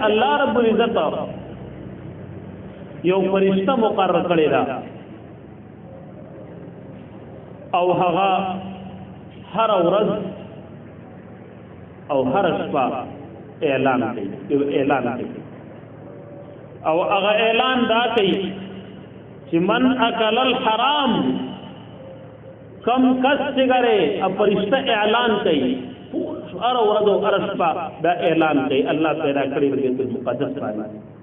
الله رب العزت یو فرشتہ مقرر کړی دا او هغه هر ورځ او هر شپه اعلان کوي او هغه اعلان دا کوي چې من اکل الحرام کم کس څنګه ا فرشتہ اعلان کوي هر ورځ او هر شپه دا اعلان کوي الله پیدا کړی د بیت المقدس باندې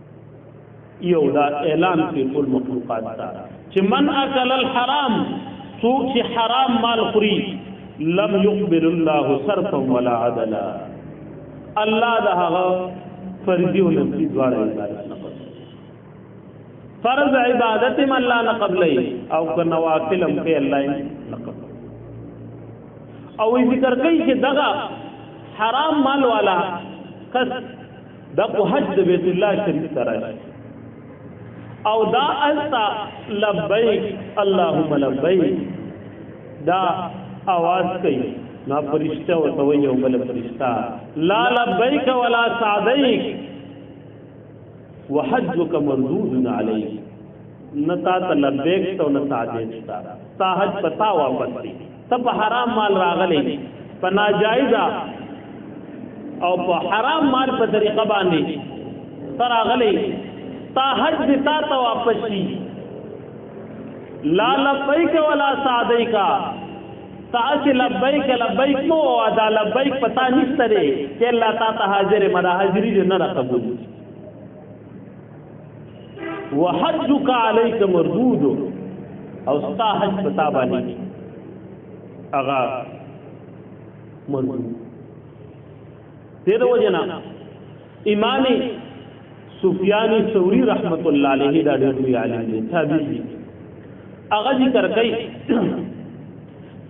یو دا اعلان کوي ټول مخلوقات ته چې من اکل الحرام څوک چې حرام مال خوري لم يقبل الله صرفا ولا عدلا الله دا هغه فرضي او نفلي دواړه عبادت نه کوي فرض عبادت هم الله نه قبلې او که نوافل هم کوي الله نه قبلې او ذکر کوي چې دغه حرام مال والا کس د حج بیت الله شریف ترای او دا التا لبیک اللهم لبیک دا आवाज کوي نا فرشتہ او تو یو بل فرشتہ لا لبیک ولا سعدیک وحجک مردود علیک نتا لبیک تو نہ سعدیک تا حج پتا واپس دی تب حرام مال راغلی په ناجایزه او په حرام مال په طریقه باندې تر راغلی تا حج دې تا ته واپس شي لا لبیک ولا سعدیک تاسو لبیک لبیک مو ادا لبیک پتا نشته ری چې الله تعالی حاضر مدا حاضری دې نه قبول وحجک علیک مردود او ستا حج پتا باندې اغا مردود دې وجنا امام سفیانی ثوری رحمت الله علیه دا ډېر عالم دی تابعی اغا ذکر کوي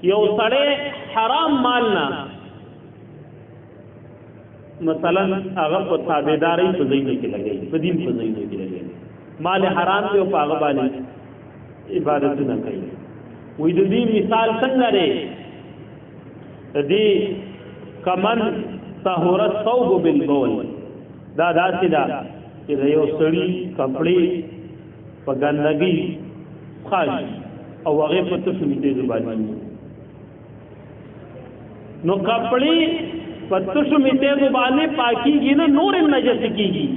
یو سړی حرام مال نه مثلا هغه په تابعداري په ځای کې لګي په دین په ځای کې لګي مال حرام دی او هغه باندې عبادت نه کوي وې د دې مثال څنګه لري دې کمن طهور الثوب بالبول دا داسې دا چې یو سړی کپڑے په ګندګي خاص او هغه په تاسو میته زبانی نو کپڑے پتشو میتے زبانے پاکیږي نه نور نجس کیږي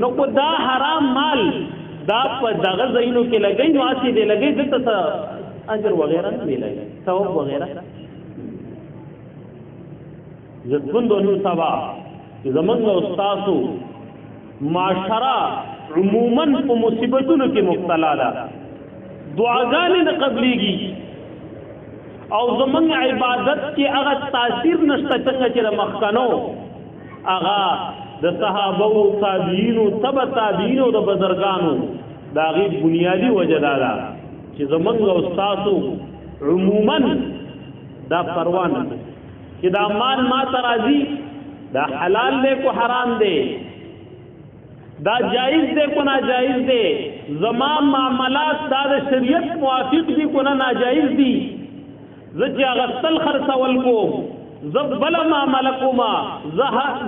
نو کو دا حرام مال دا په دغه زینو کې لګي نو اسی دې لګي دته اجر وغیرہ نه ملایي ثواب وغیرہ ځکه نو سبا زمونږ استادو معاشره عموما په مصیبتونو کې مبتلا ده دعاګانې نه قبليږي او زمنګ عبادت کې هغه تاثیر نشته څنګه چې مخکنو هغه د صحابه او تابعین او تبع تابعین او د بزرګانو دا غي بنیادی وجداله چې زمنګ استادو عموما دا پروا نه چې دا مال ما ترازی دا حلال دی کو حرام دی دا جائز دی کو ناجائز دی زمام معاملات دا د شریعت موافق دی کو نه ناجائز دی زجا غسل خرڅول کو زب بل ما ملکما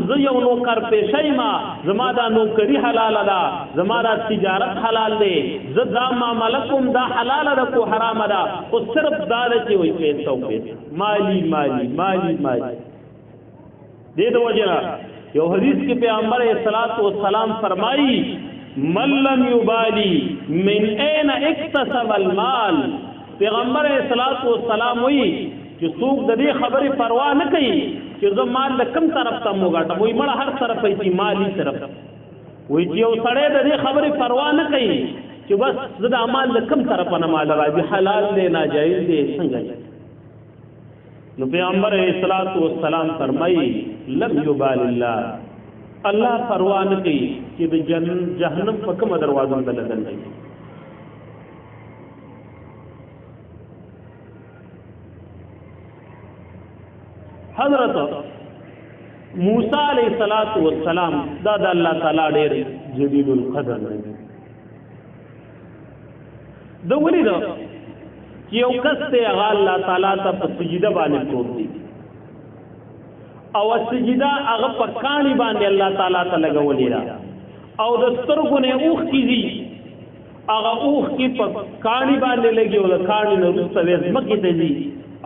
ز یو نو کر پیشای ما زما دا نوکری حلال ده زما دا تجارت حلال ده ز دا ما ملکم دا حلال ده کو حرام ده او صرف دا چې وي پیسو پیسو مالی مالی مالی مالی دې د وجه یو حدیث کې پیغمبر صلوات و سلام فرمایي من لم یبالی من اين اکتسب المال پیغمبر صلوات و سلام وی چې څوک د دې خبرې پروا نه کوي چې زه مال د کم طرف ته موګاټم وای مړه هر طرف پیسې مالی طرف وای چې یو سړی د دې خبرې پروا نه کوي چې بس زه د اعمال د کم طرف نه مال راځي حلال دی ناجایز دی څنګه نو پیغمبر صلوات و سلام فرمایي لم یبال الله پروا نه کوي چې د جهنم په کومه دروازه دلدل نه حضرت موسی علیہ الصلوۃ والسلام دا د الله تعالی ډېر جلیل القدر دی دا ولې دا چې یو کس ته هغه الله تعالی ته په سجده باندې پروت دی او سجدا هغه په کانی باندې الله تعالی ته لګولې را او د سترګو نه اوخ کیږي هغه اوخ کی په کانی باندې لګي او د کانی نه رسته مکه ته دي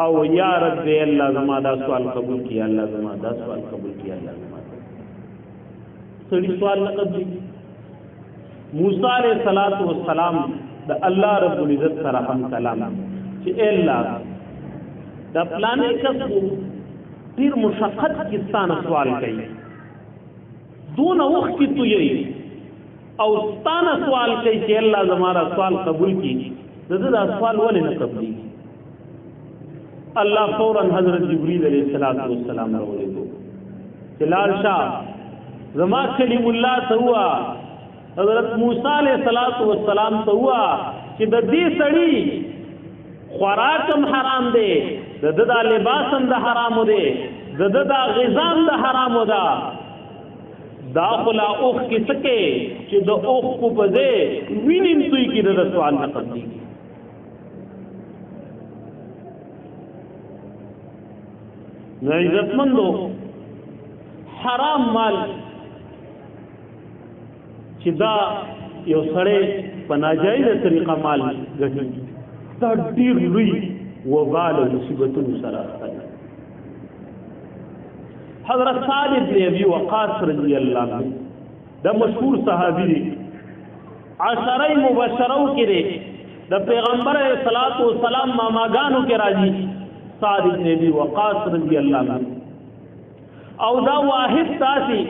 او یا رب الله زما دا سوال قبول کړي الله زما دا سوال قبول کړي الله زما سړي سوال نه قبول موسی علیہ الصلوۃ والسلام د الله رب العزت سره هم کلام چې الله دا پلانې کسو ډیر مشقت کې ستانه سوال کوي دون وخت کې تو یې او ستانه سوال کوي چې الله زماره سوال قبول کړي دا سوال ولې نه قبلي الله فورا حضرت جبريل علیہ الصلوۃ والسلام راولېدو چې لال شاه زما کلیم الله ته هوا حضرت موسی علیہ الصلوۃ والسلام ته هوا چې د دې سړی خوراکم حرام دی د لباسم د حرامو دی د غذام د حرامو ده دا خلا اوخ کې سکے چې د اوخ کو پځه وینم توي کې د سوال نه قبلي نو عزتمندو حرام مال چې دا یو سړی په ناجایزه طریقه مال ګټي دا ډیر لوی وبال او مصیبتونو سره راځي حضرت سعد بن ابي وقاص رضی الله عنه دا مشهور صحابي دی عشره مبشرو کې دی د پیغمبر صلوات و سلام ماماګانو کې راځي سعد بن ابي وقاص رضی الله عنه او دا واحد تاسي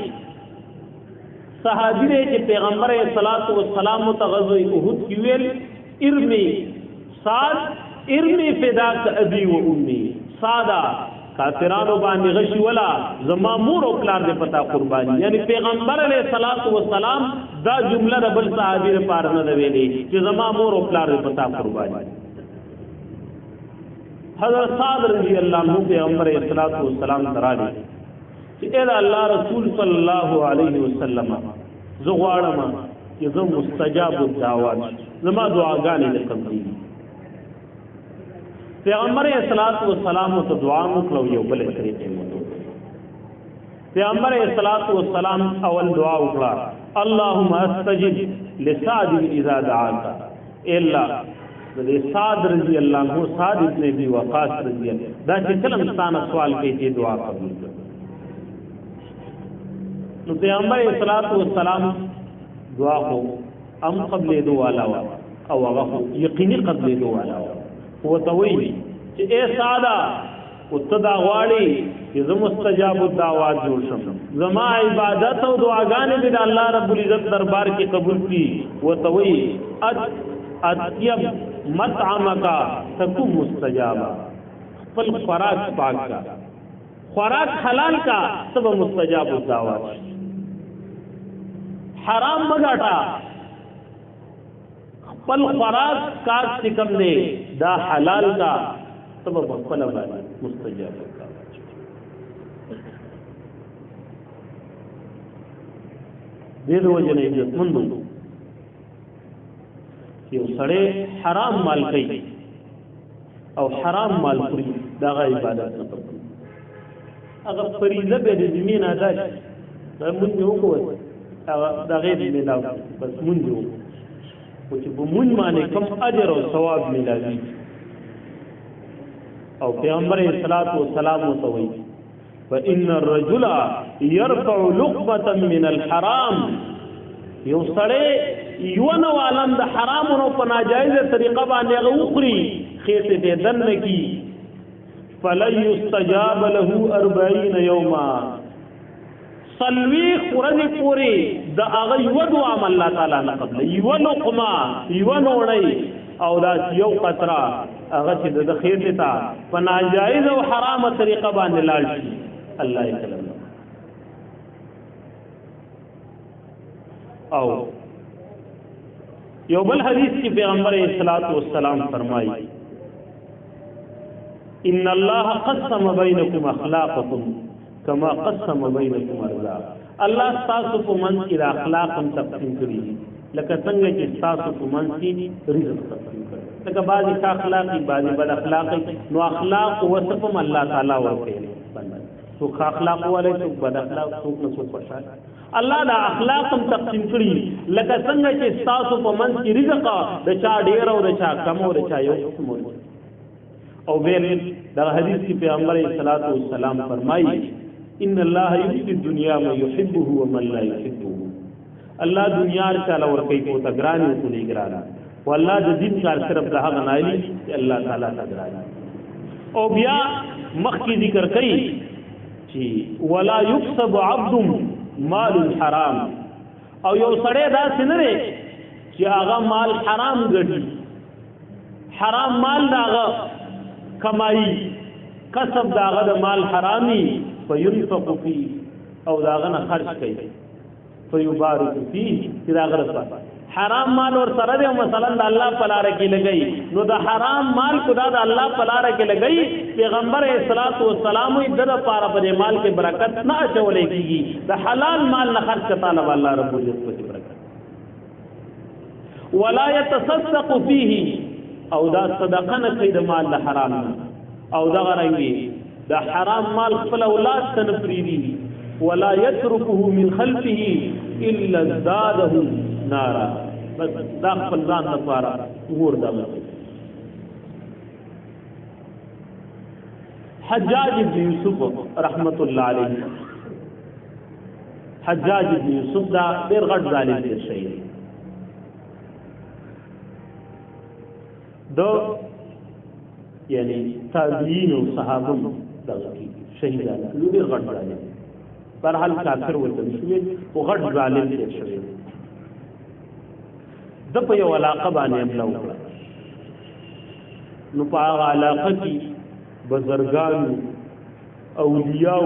صحابي دی چې پیغمبر صلوات و سلام متغزوی احد کې ویل ارمي سعد ارمی فداک ابي و امي ساده کافرانو باندې غشي ولا زما مور او پلار دې پتا قرباني یعنی پیغمبر علیہ الصلوۃ والسلام دا جمله رب صحابي لپاره نه ویلي چې زما مور او پلار دې پتا قرباني حضرت سعد رضی الله عنه پیغمبر علیہ الصلوۃ والسلام دراړي چې اے الله رسول صلی الله علیه وسلم زه غواړم چې زه مستجاب الدعوات زما دعاګانې قبلې پیغمبر الصلوۃ والسلام ته دعا وکړو یو بل طریقې مو پیغمبر الصلوۃ والسلام اول دعا وکړه اللهم استجب لسعد اذا دعاك الا دې سعد رضی الله عنه سعد ابن ابي وقاص رضی الله دا چې کلم ستانه سوال کوي چې دعا قبول کړي نو پیغمبر الصلوۃ والسلام دعا کو ام قبل دعا لا او هغه یقیني قبل دعا لا هو توي چې اے ساده وتدا غواړي چې زه مستجاب الدعوات جوړ شم زما عبادت او دعاګانې دې الله رب العزت دربار کې قبول کړي وتوي اطيب مطعمك تكون مستجابا خپل خوراک پاک کا خوراک حلال کا سب مستجاب الدعوات حرام مګاټا خپل خوراک کار چې کوم دی دا حلال کا سبب خپل باندې مستجاب کا دې وجه نه عزت مندو یو سړی حرام مال کوي او حرام مال خوري دا غي عبادت نه کوي اگر فریضه به دې زمين ادا شي دا مونږ یو کوو دا غیر ملاو بس مونږ یو او چې په مونږ باندې کوم اجر او ثواب ملایي او پیغمبر صلوات و سلام وتوي فان الرجل يرفع لقمه من الحرام یو سړی یو نو عالم د حرامونو په ناجایزه طریقه باندې غوخري خېته دې دن کی فلن يستجاب له 40 يوما سلوی قرآن پوری دا هغه یو دعا الله تعالی نه قبل یو لقمه یو نوړی او دا یو قطره هغه چې د خیر ته په ناجایز او حرامه طریقه باندې لاړ شي الله یې کلم او یو بل حدیث کې پیغمبر صلوات و سلام فرمایي ان الله قسم بينكم اخلاقكم كما قسم بينكم ارزاق الله تاسو په من کې اخلاق هم تقسیم کړی لکه څنګه چې تاسو په من کې رزق تقسیم کړی لکه بعضی اخلاقی بعضی بد اخلاقی نو اخلاق وصفم الله تعالی ورکړي تو اخلاق والے تو بد اخلاق تو نه سو پښه الله دا اخلاق هم تقسیم کړي لکه څنګه چې تاسو په منځ کې رزق د چا ډیر او د چا کم او د چا یو او بل دا حدیث کې پیغمبر صلوات و سلام فرمایي ان الله یؤتی الدنيا من يحبه ومن لا يحبه الله دنیا تعالی ورکې کو تګرانی او نه ګرانا والله د دین کار صرف ده غنایلی چې الله تعالی تګرانی او بیا مخکې ذکر کړي چې ولا يكسب عبد مال الحرام او یو سړی دا سينره چې هغه مال حرام ګټي حرام مال داغه کمایي کسب داغه د مال حرامي فينفق فيه او داغه نه خرج کوي فيبارك فيه چې داغه رسوا حرام مال اور سره دی مثلا د الله په لار کې لګي نو د حرام مال خدا د الله په لار کې لګي پیغمبر اسلام و سلام دې د پاره په مال کې برکت نه اچولې کیږي د حلال مال نه خرج کړه الله رب العزت په برکت ولا يتصدق فيه او دا صدقه نه کوي د مال د حرام او دا غرنګي د حرام مال خپل اولاد ته نفريدي ولا يتركه من خلفه الا زاده نارا بس دا خپل ځان لپاره ور ده حجاج بن یوسف رحمت الله علیه حجاج بن یوسف دا ډیر غټ ظالم دی شي دو یعنی تابعین او صحابه دغه شهیدان ډیر غټ ظالم پر حال کافر وته شوی او غټ ظالم دی شي د په یو علاقه باندې حمله وکړه نو په هغه علاقه کې بزرګان اولیاء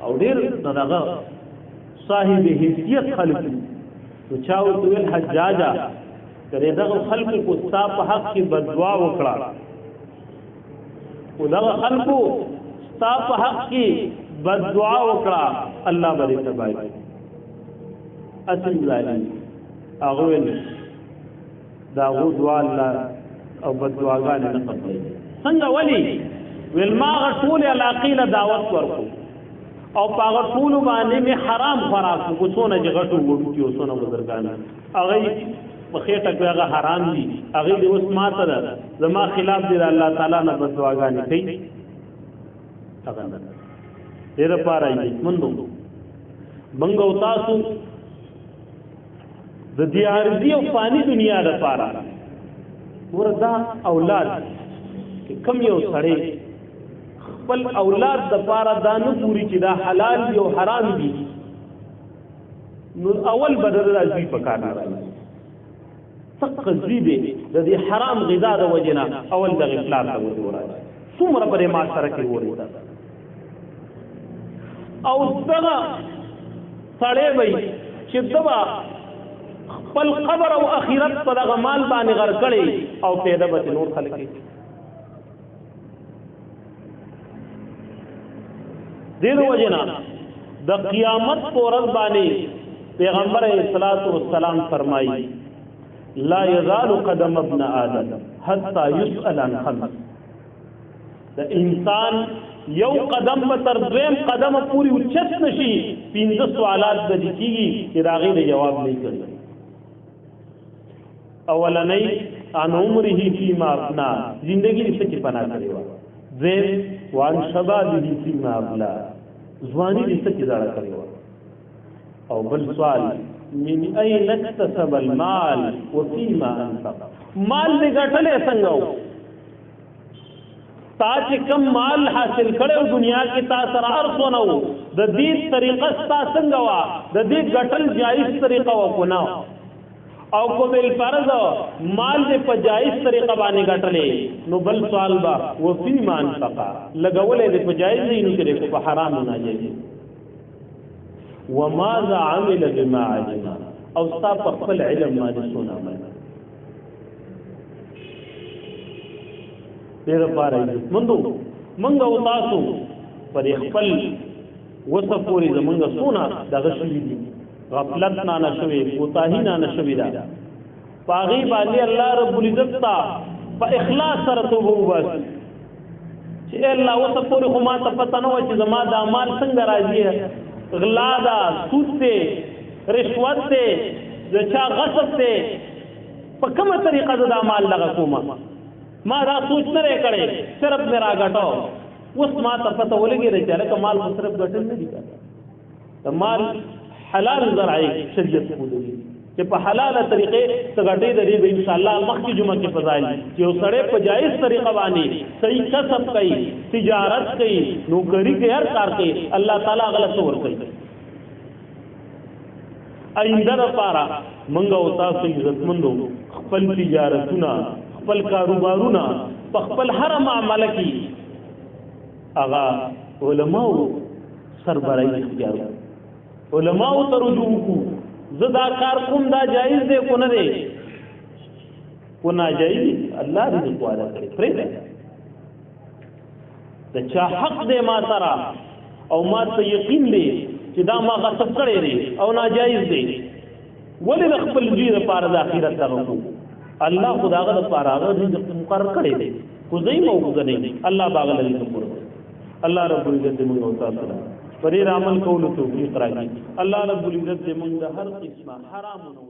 او ډېر دغه صاحب حیثیت خلک نو چاو دویل حجاجا کړي دغه خلق کو ستا په حق کې بددعا وکړه او دغه خلکو ستا په حق کې بددعا وکړه الله بری تبای اصل ظالم اغوی داغو دعا اللہ او بددعاگان نه قبلې څنګه ولی ویل ما غټول علاقې له دعوت ورکو او پاغه ټول باندې می حرام خوراک کو څونه جګټو وړو کې وسونه بزرګان هغه مخېټه هغه حرام دي هغه د اوس ماته ده زما خلاف دي الله تعالی نه بددعاګان کوي هغه نه دې لپاره یې مندو منګو تاسو د دې ارضی او فانی دنیا لپاره وردا اولاد کم یو سړی خپل اولاد د لپاره دا نه پوری چې دا حلال دی او حرام دی نو اول بدل راځي په کار نه راځي فقط زیبه د دې حرام غذا د وجنا اول د غفلات د وجه راځي څومره پرې ما سره کې وره او دغه سړی وي چې دبا خپل قبر او اخرت په دغه مال باندې غر کړي او پیدا به نور خلک دې وجنا د قیامت پر ورځ باندې پیغمبر اسلام والسلام فرمایي لا يزال قدم ابن آدم حتى يسأل عن خمس د انسان یو قدم تر دویم قدم پوری اوچت نشي 15 سوالات د کیږي چې راغې د جواب نه کوي اولنی ان عمره فيما افنا زندگی دې څه پنا کړی و زين وان شبابه فيما ابلا ځواني دې څه ځړه کړی و او بل سوال من اين اكتسب المال وفيما انفق مال دې ګټلې څنګه تا چې کم مال حاصل کړو دنیا کې تا سره ارسونه د دې طریقه ستا څنګه وا د دې ګټل جایز طریقه و کو نه او کو بل فرض مال دې په جایز طریقه باندې ګټلې نو بل سوال با و فی مان فقا لګولې دې په جایز نه نو کې په حرام نه جایز وماذا عمل بما علم او ستا په خپل علم باندې سونه عمل دیر پاره مندو منګه او تاسو پر خپل وسپوري زمونږه سونه دغه شوی دي غفلت نه نشوي کوتاهی نه نشوي دا پاغي باندې الله رب العزت تا په اخلاص سره توبه وباسي چې الله وسه پورې خو ما ته پته نه وه چې زما دا مال څنګه راځي، غلا ده، سود دی، رشوت دی، د چا غصب دی، په کومه طریقه زه دا مال دغه کومه، ما دا سوچ نه دی کړی، صرف مې راګټو. اوس ما ته پته ولګېده چې هلکه مال خو صرف ګټل نه دي کنه، د مال حلال ذرایع شریعت ښودلي چې په حلاله طریقې ته ګټې د دې به انشاءالله مخکې جمعه کې فضایل چې یو سړی په جایز طریقه باندې صحیح کسب کوي، تجارت کوي، نوکري کوي، هر کار کوي، الله تعالی غلط ورکوي. آینده لپاره موږ او تاسو عزتمندو خپل تجارتونه، خپل کاروبارونه په خپل هر معامله کې هغه علماو سربراهي اختیار علماو ته رجوع وکړو. زه دا کار کوم دا جایز دی کو نه دی، کو ناجایز الله رزق والا کړي پرېږده. د چا حق دی ما سره او ما ته یقین دی چې دا ما غصب کړی دی او ناجایز دی، ولې د خپل زوی دپاره د آخرت دغه کوو؟ الله خو د هغه دپاره هغه رزق مقرر کړی دی، خو زه یې موجوده نه یم، الله به هغه له رزق ورکوي. الله رب العزت دې موږ او تاسو ته پر عمل کولو توفیق راکړي. الله رب العزت دې موږ د هر قسمه حرامونو